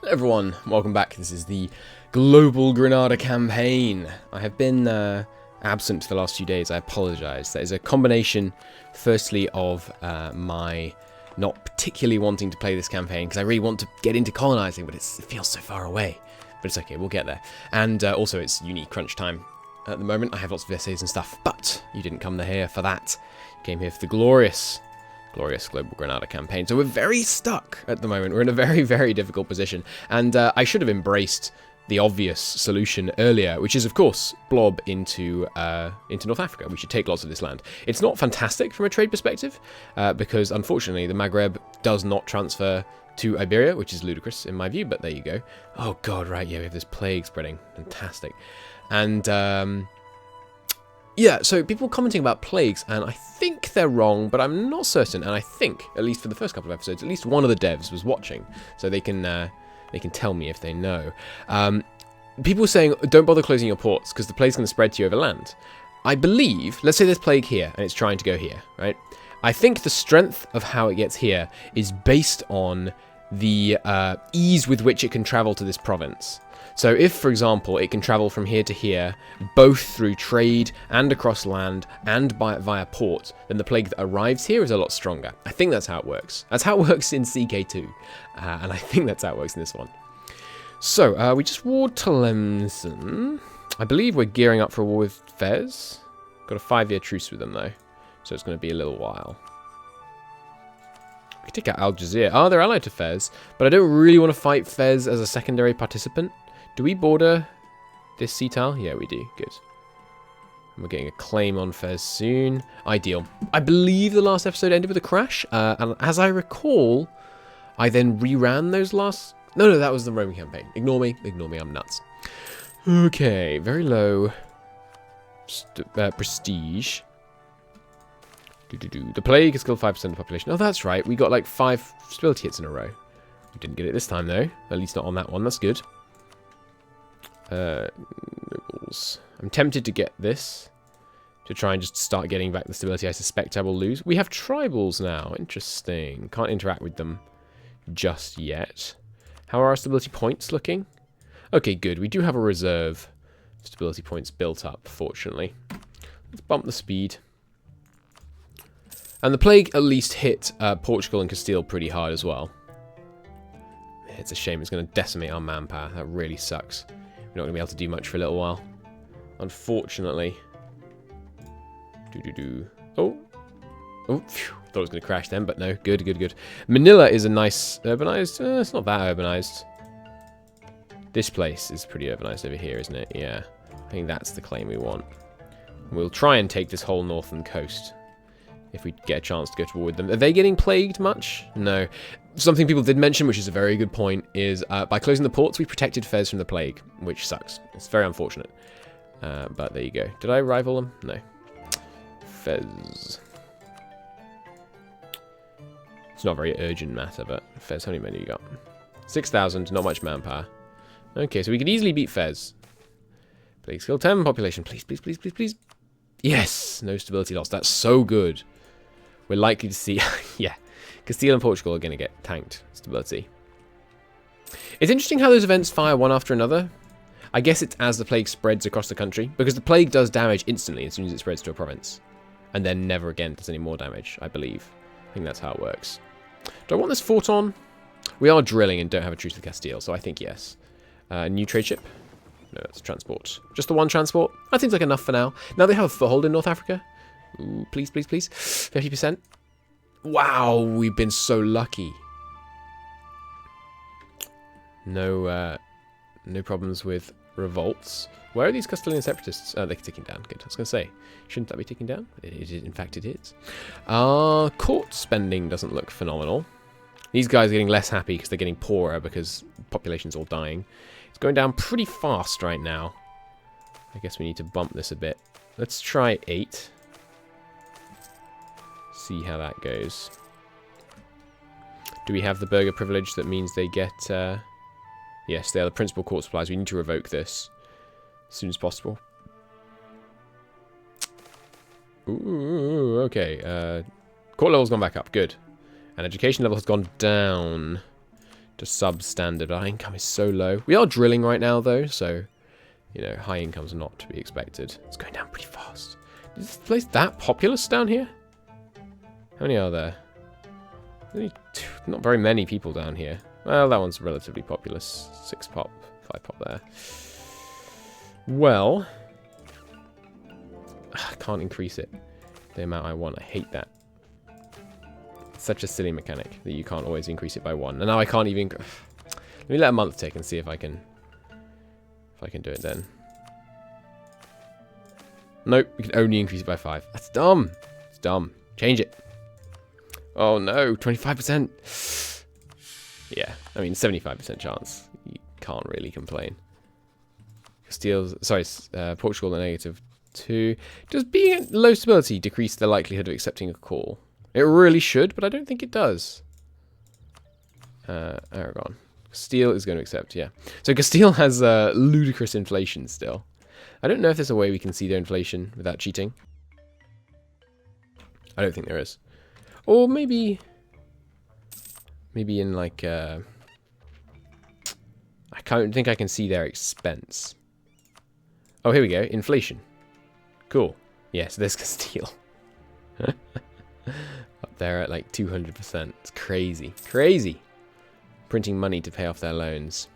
Hello everyone, welcome back. This is the Global Granada campaign. I have been absent for the last few days. I apologise. That is a combination, firstly, of my not particularly wanting to play this campaign, because I really want to get into colonising, but it feels so far away. But it's okay, we'll get there. And also, it's uni crunch time at the moment. I have lots of essays and stuff, but you didn't come here for that. You came here for the glorious Global Granada campaign. So we're very stuck at the moment. We're in a very, very difficult position. And I should have embraced the obvious solution earlier, which is, of course, blob into North Africa. We should take lots of this land. It's not fantastic from a trade perspective, because, unfortunately, the Maghreb does not transfer to Iberia, which is ludicrous in my view, but there you go. Oh, God, right, yeah, we have this plague spreading. Fantastic. And, yeah, so people commenting about plagues, and I think they're wrong, but I'm not certain. And I think, at least for the first couple of episodes, at least one of the devs was watching, so they can tell me if they know. People were saying, don't bother closing your ports, because the plague's going to spread to you over land. I believe, let's say there's plague here, and it's trying to go here, right? I think the strength of how it gets here is based on the ease with which it can travel to this province. So if, for example, it can travel from here to here, both through trade and across land and via port, then the plague that arrives here is a lot stronger. I think that's how it works. That's how it works in CK2, and I think that's how it works in this one. So, we just warred Tlemcen. I believe we're gearing up for a war with Fez. Got a 5-year truce with them, though, so it's going to be a little while. We can take out Algiers. Oh, they're allied to Fez, but I don't really want to fight Fez as a secondary participant. Do we border this sea tile? Yeah, we do. Good. And we're getting a claim on Fez soon. Ideal. I believe the last episode ended with a crash. And as I recall, I then reran those last... No, that was the Roman campaign. Ignore me, I'm nuts. Okay, very low prestige. The plague has killed 5% of the population. Oh, that's right. We got like 5 stability hits in a row. We didn't get it this time, though. At least not on that one. That's good. Nobles. I'm tempted to get this to try and just start getting back the stability I suspect I will lose. We have tribals now. Interesting. Can't interact with them just yet. How are our stability points looking? Okay, good. We do have a reserve of stability points built up, fortunately. Let's bump the speed. And the plague at least hit Portugal and Castile pretty hard as well. It's a shame. It's going to decimate our manpower. That really sucks. We're not going to be able to do much for a little while, unfortunately. Oh, phew. Thought it was going to crash then, but no. Good. Manila is a nice urbanized. It's not that urbanized. This place is pretty urbanized over here, isn't it? Yeah. I think that's the claim we want. We'll try and take this whole northern coast if we get a chance to go to war with them. Are they getting plagued much? No. Something people did mention, which is a very good point, is by closing the ports, we protected Fez from the plague, which sucks. It's very unfortunate. But there you go. Did I rival them? No. Fez. It's not a very urgent matter, but Fez, how many men do you got? 6,000, not much manpower. Okay, so we could easily beat Fez. Plague skill 10, population. Please. Yes! No stability loss. That's so good. We're likely to see... yeah. Castile and Portugal are going to get tanked stability. It's interesting how those events fire one after another. I guess it's as the plague spreads across the country, because the plague does damage instantly as soon as it spreads to a province. And then never again does any more damage, I believe. I think that's how it works. Do I want this fort on? We are drilling and don't have a truce with Castile, so I think yes. New trade ship? No, that's transport. Just the one transport? That seems like enough for now. Now they have a foothold in North Africa. Ooh, please. 50%. Wow, we've been so lucky. No problems with revolts. Where are these Castilian separatists? Oh, they're ticking down. Good. I was going to say, shouldn't that be ticking down? In fact, it is. Court spending doesn't look phenomenal. These guys are getting less happy because they're getting poorer because the population's all dying. It's going down pretty fast right now. I guess we need to bump this a bit. Let's try 8. See how that goes. Do we have the burgher privilege that means they get... yes, they are the principal court supplies. We need to revoke this as soon as possible. Ooh, okay. Court level's gone back up. Good. And education level has gone down to substandard. Our income is so low. We are drilling right now, though, so, you know, high income's not to be expected. It's going down pretty fast. Is this place that populous down here? How many are there? Only not very many people down here. Well, that one's relatively populous. 6 pop, 5 pop there. Well, I can't increase it the amount I want. I hate that. It's such a silly mechanic that you can't always increase it by 1. And now I can't even... Let me let a month tick and see if I can do it then. Nope, we can only increase it by 5. That's dumb. It's dumb. Change it. Oh no, 25%. Yeah, I mean 75% chance. You can't really complain. Portugal at -2. Does being at low stability decrease the likelihood of accepting a call? It really should, but I don't think it does. Aragon. Castile is going to accept, yeah. So Castile has ludicrous inflation still. I don't know if there's a way we can see their inflation without cheating. I don't think there is. Or maybe in like, I can't think I can see their expense. Oh, here we go. Inflation. Cool. Yes, there's Castile. Up there at like 200%. It's crazy. Crazy. Printing money to pay off their loans.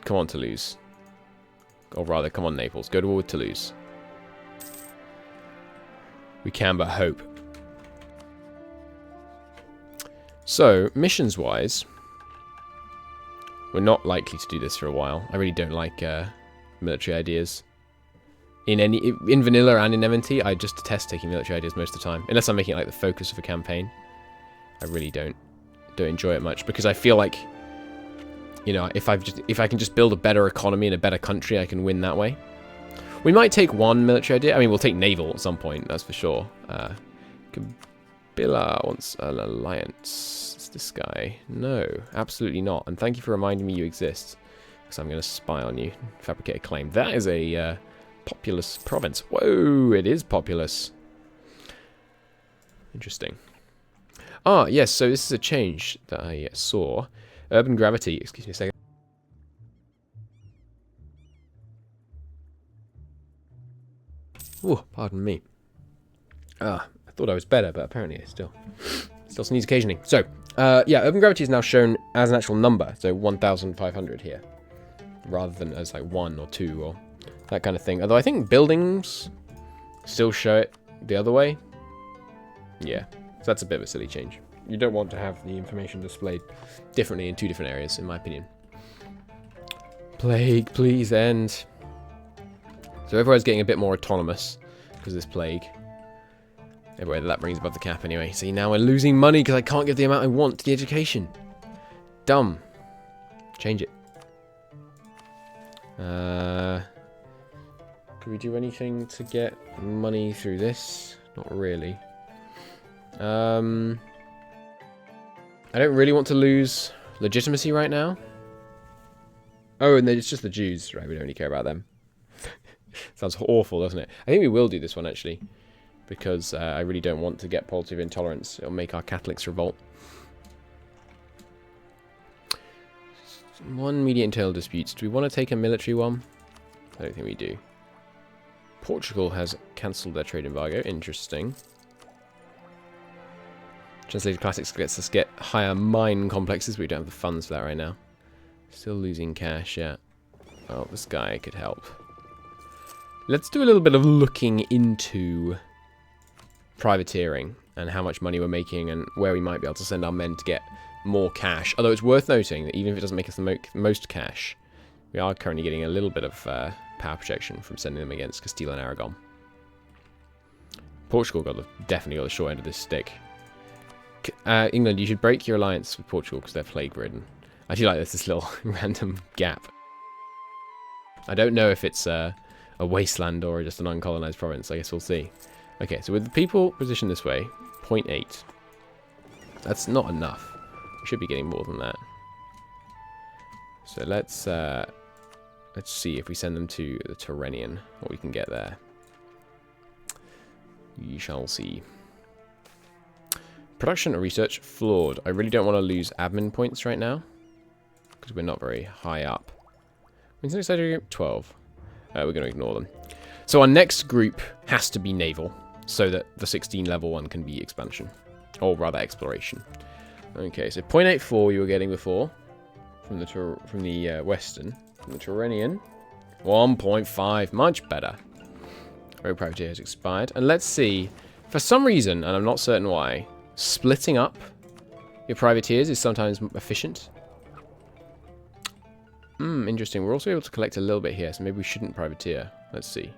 Come on, Toulouse. Or rather, come on, Naples. Go to war with Toulouse. We can but hope. So, missions-wise, we're not likely to do this for a while. I really don't like military ideas. In vanilla and in MNT, I just detest taking military ideas most of the time. Unless I'm making it like the focus of a campaign. I really don't enjoy it much, because I feel like, you know, if I can just build a better economy in a better country, I can win that way. We might take one military idea. I mean, we'll take naval at some point, that's for sure. Kabila wants an alliance. It's this guy. No, absolutely not. And thank you for reminding me you exist, because I'm going to spy on you. Fabricate a claim. That is a populous province. Whoa, it is populous. Interesting. Ah, yes, so this is a change that I saw. Urban gravity. Excuse me a second. Oh, pardon me. I thought I was better, but apparently I still sneeze occasionally. So, yeah, urban gravity is now shown as an actual number, so 1,500 here, rather than as like 1 or 2 or that kind of thing. Although I think buildings still show it the other way. Yeah, so that's a bit of a silly change. You don't want to have the information displayed differently in 2 different areas, in my opinion. Plague, please end. So everywhere's getting a bit more autonomous because of this plague. Everywhere that brings above the cap anyway. See, now we're losing money because I can't give the amount I want to the education. Dumb. Change it. Can we do anything to get money through this? Not really. I don't really want to lose legitimacy right now. Oh, and then it's just the Jews. Right, we don't really care about them. Sounds awful, doesn't it? I think we will do this one, actually. Because I really don't want to get policy of intolerance. It'll make our Catholics revolt. 1 media entail disputes. Do we want to take a military one? I don't think we do. Portugal has cancelled their trade embargo. Interesting. Translated Classics lets us get higher mine complexes, but we don't have the funds for that right now. Still losing cash, yeah. Oh, this guy could help. Let's do a little bit of looking into privateering and how much money we're making and where we might be able to send our men to get more cash. Although it's worth noting that even if it doesn't make us the most cash, we are currently getting a little bit of power projection from sending them against Castile and Aragon. Portugal definitely got the short end of this stick. England, you should break your alliance with Portugal because they're plague-ridden. I do like this little random gap. I don't know if it's a wasteland or just an uncolonized province. I guess we'll see. Okay, so with the people positioned this way, 0.8. That's not enough. We should be getting more than that. So let's see if we send them to the Tyrrhenian, what we can get there. We shall see. Production and research, flawed. I really don't want to lose admin points right now, because we're not very high up. When's the next group? 12. We're going to ignore them. So our next group has to be naval, so that the 16 level one can be expansion. Or rather, exploration. Okay, so 0.84 you were getting before, from the Western. From the Turanian. 1.5, much better. Road privateer has expired. And let's see, for some reason, and I'm not certain why, splitting up your privateers is sometimes efficient. Interesting. We're also able to collect a little bit here, so maybe we shouldn't privateer. Let's see.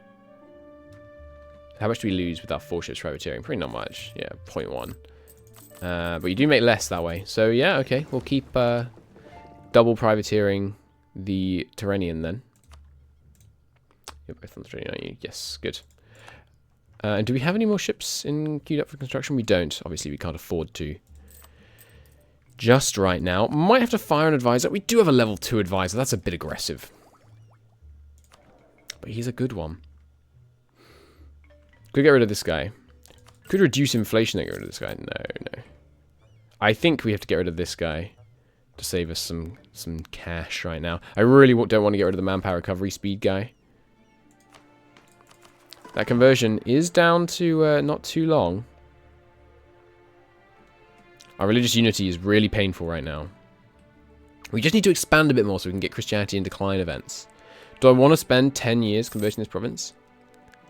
How much do we lose with our 4 ships privateering? Probably not much. Yeah, 0.1. But you do make less that way. So yeah, okay. We'll keep double privateering the Turanian then. You're both on the Turanian, aren't you? Yes, good. And do we have any more ships queued up for construction? We don't. Obviously, we can't afford to. Just right now. Might have to fire an advisor. We do have a level 2 advisor. That's a bit aggressive. But he's a good one. Could get rid of this guy. Could reduce inflation and get rid of this guy. No. I think we have to get rid of this guy to save us some cash right now. I really don't want to get rid of the manpower recovery speed guy. That conversion is down to not too long. Our religious unity is really painful right now. We just need to expand a bit more so we can get Christianity in decline events. Do I want to spend 10 years converting this province?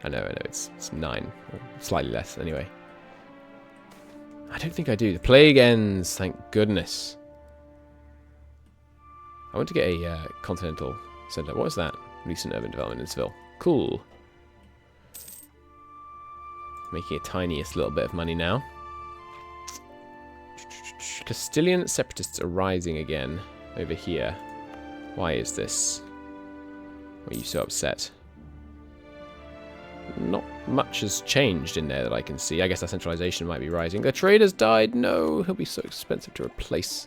I know, it's 9. Or slightly less, anyway. I don't think I do. The plague ends, thank goodness. I want to get a continental center. What is that? Recent urban development in Seville. Cool. Making a tiniest little bit of money now. Castilian separatists are rising again over here. Why is this? Why are you so upset? Not much has changed in there that I can see. I guess our centralization might be rising. The trader's died. No, he'll be so expensive to replace.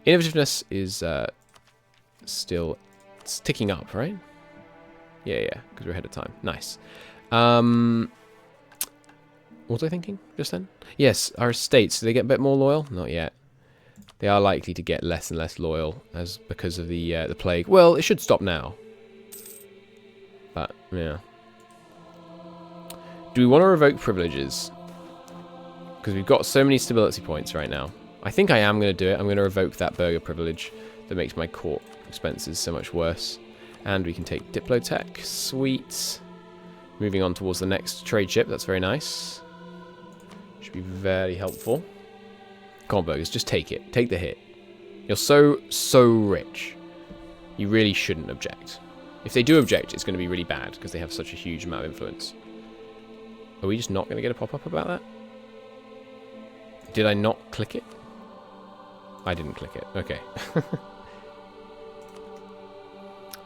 Innovativeness is still ticking up, right? Yeah, because we're ahead of time. Nice. What was I thinking just then? Yes, our estates, do they get a bit more loyal? Not yet. They are likely to get less and less loyal because of the plague. Well, it should stop now. But, yeah. Do we want to revoke privileges? Because we've got so many stability points right now. I think I am going to do it. I'm going to revoke that burgher privilege that makes my court expenses so much worse. And we can take Diplotech. Sweet. Moving on towards the next trade ship. That's very nice. Should be very helpful. Come on, burgers. Just take it. Take the hit. You're so rich. You really shouldn't object. If they do object, it's going to be really bad because they have such a huge amount of influence. Are we just not going to get a pop-up about that? Did I not click it? I didn't click it. Okay.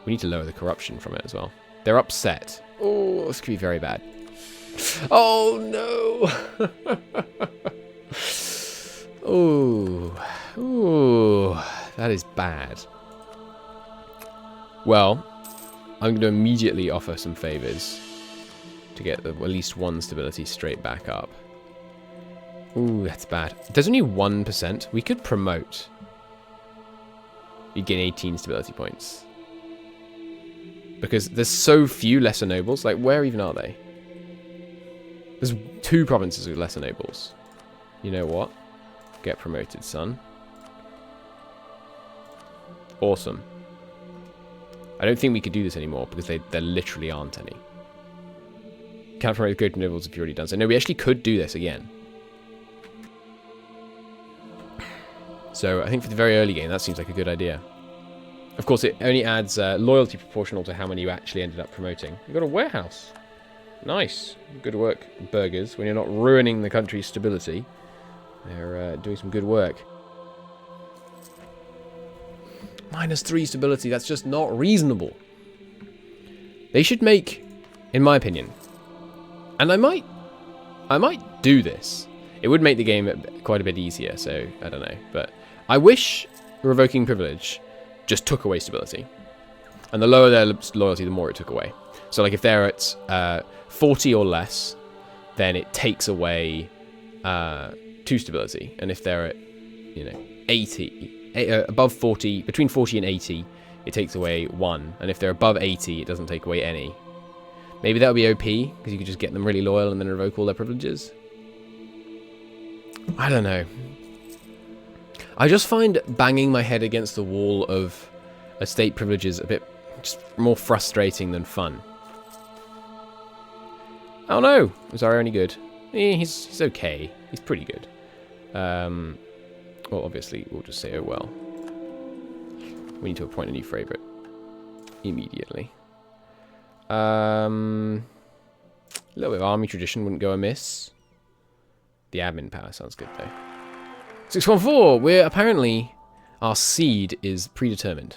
We need to lower the corruption from it as well. They're upset. Oh, this could be very bad. Oh, no. Ooh, that is bad. Well, I'm going to immediately offer some favors to get at least one stability straight back up. Ooh, that's bad. There's only 1%. We could promote. You'd gain 18 stability points. Because there's so few lesser nobles. Like, where even are they? There's 2 provinces with lesser nobles. You know what? Get promoted, son. Awesome. I don't think we could do this anymore because there literally aren't any. Can't promote great nobles if you've already done so. No, we actually could do this again. So I think for the very early game, that seems like a good idea. Of course, it only adds loyalty proportional to how many you actually ended up promoting. You've got a warehouse. Nice. Good work, burgers. When you're not ruining the country's stability, they're doing some good work. -3 stability. That's just not reasonable. They should make, in my opinion, and I might do this. It would make the game quite a bit easier, so I don't know. But I wish revoking privilege just took away stability. And the lower their loyalty, the more it took away. So like if they're at 40 or less, then it takes away 2 stability. And if they're at, you know, 80, above 40, between 40 and 80, it takes away 1. And if they're above 80, it doesn't take away any. Maybe that would be OP, because you could just get them really loyal and then revoke all their privileges. I don't know. I just find banging my head against the wall of estate privileges a bit just more frustrating than fun. Oh no! Was Ari any good? He's okay. He's pretty good. Well, obviously, we'll just say, oh well. We need to appoint a new favourite. Immediately. A little bit of army tradition wouldn't go amiss. The admin power sounds good, though. 614! We're apparently... Our seed is predetermined.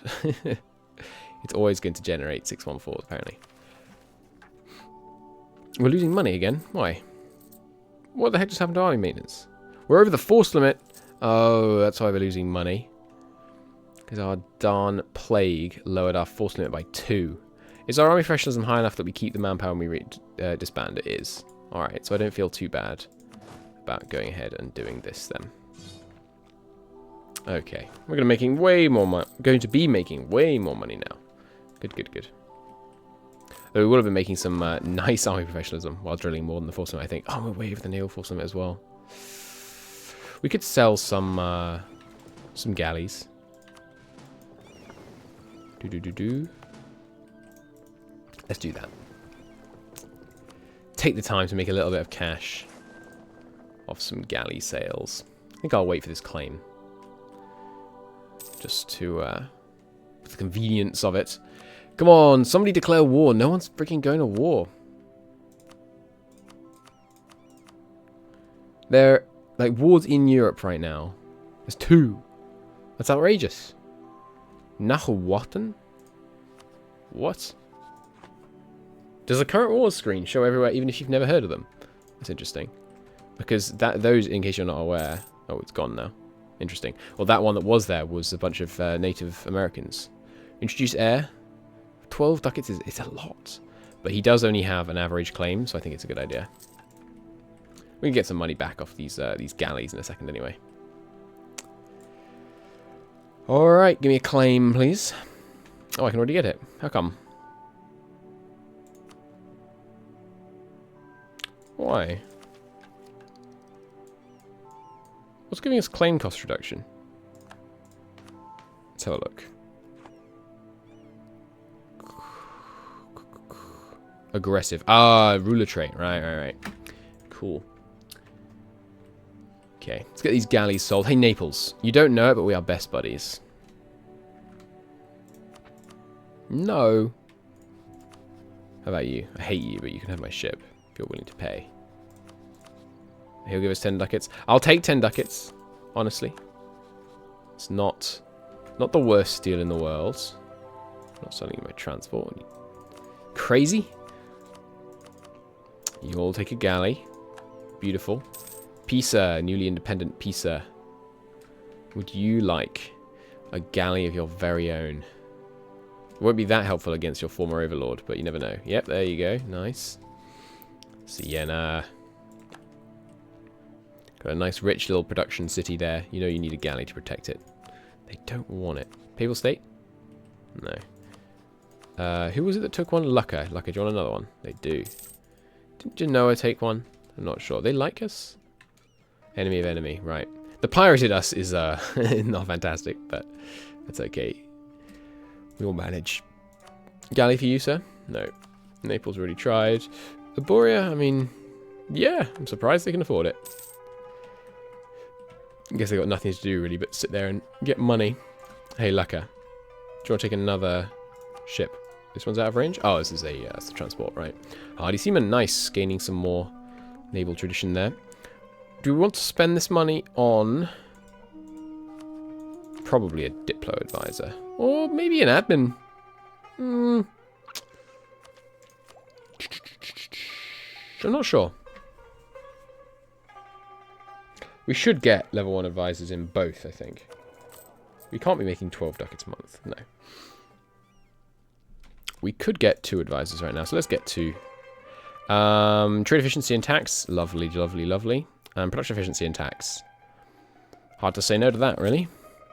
It's always going to generate 614s, apparently. We're losing money again. Why? What the heck just happened to army maintenance? We're over the force limit. Oh, that's why we're losing money. Because our darn plague lowered our force limit by 2. Is our army professionalism high enough that we keep the manpower when we disband? It is. Alright, so I don't feel too bad about going ahead and doing this then. Okay, we're going to be making way more money now. Good, good, good. Though we would have been making some nice army professionalism while drilling more than the force limit, I think. Oh, we're way over the naval force limit as well. We could sell some galleys. Let's do that. Take the time to make a little bit of cash off some galley sales. I think I'll wait for this claim. Just to, for the convenience of it. Come on, somebody declare war. No one's freaking going to war. There, like, wars in Europe right now. There's 2. That's outrageous. Nahuatl? What? Does the current wars screen show everywhere, even if you've never heard of them? That's interesting. Because those, in case you're not aware... Oh, it's gone now. Interesting. Well, that one that was there was a bunch of Native Americans. Introduce heir. 12 ducats is a lot. But he does only have an average claim, so I think it's a good idea. We can get some money back off these galleys in a second anyway. Alright, give me a claim, please. Oh, I can already get it. How come? Why? What's giving us claim cost reduction? Let's have a look. Aggressive. Ah, ruler trait. Right. Cool. Okay, let's get these galleys sold. Hey, Naples. You don't know it, but we are best buddies. No. How about you? I hate you, but you can have my ship if you're willing to pay. He'll give us 10 ducats. I'll take 10 ducats, honestly. It's not the worst deal in the world. I'm not selling my transport. Crazy? You all take a galley. Beautiful. Pisa, newly independent Pisa. Would you like a galley of your very own? It won't be that helpful against your former overlord, but you never know. Yep, there you go. Nice. Siena. Got a nice rich little production city there. You know you need a galley to protect it. They don't want it. Papal State? No. Who was it that took one? Lucca. Lucca, do you want another one? They do. Didn't Genoa take one? I'm not sure. They like us? Enemy of enemy. Right. The pirated us is not fantastic, but that's okay. We'll manage. Galley for you, sir? No. Naples already tried. Aboria, I mean, yeah, I'm surprised they can afford it. I guess they got nothing to do really but sit there and get money. Hey, Lucca. Do you want to take another ship? This one's out of range? Oh, this is that's the transport, right. Hardy Seaman, nice. Gaining some more naval tradition there. Do we want to spend this money on... Probably a Diplo advisor. Or maybe an admin. I'm not sure. We should get level 1 advisors in both, I think. We can't be making 12 ducats a month. No. We could get 2 advisors right now, so let's get 2. Trade efficiency and tax. Lovely, lovely, lovely. And production efficiency and tax. Hard to say no to that, really.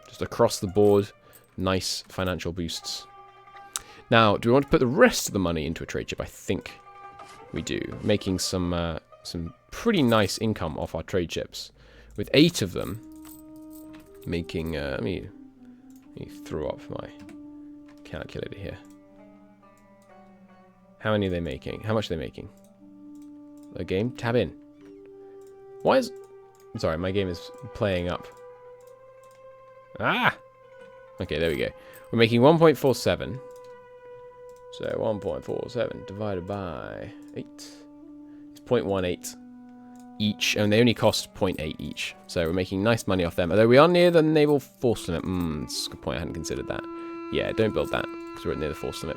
Just across the board, nice financial boosts. Now, do we want to put the rest of the money into a trade ship? I think we do. Making some pretty nice income off our trade ships. With 8 of them, making... let me throw up my calculator here. How many are they making? How much are they making? A game? Tab in. Why is... Sorry, my game is playing up. Ah! Okay, there we go. We're making 1.47. So 1.47 divided by 8. It's 0.18 each. And they only cost 0.8 each. So we're making nice money off them. Although we are near the naval force limit. That's a good point. I hadn't considered that. Yeah, don't build that. Because we're near the force limit.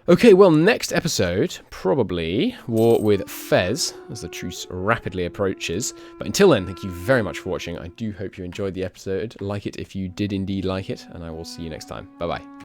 Okay, well, next episode, probably war with Fez, as the truce rapidly approaches. But until then, thank you very much for watching. I do hope you enjoyed the episode. Like it if you did indeed like it, and I will see you next time. Bye-bye.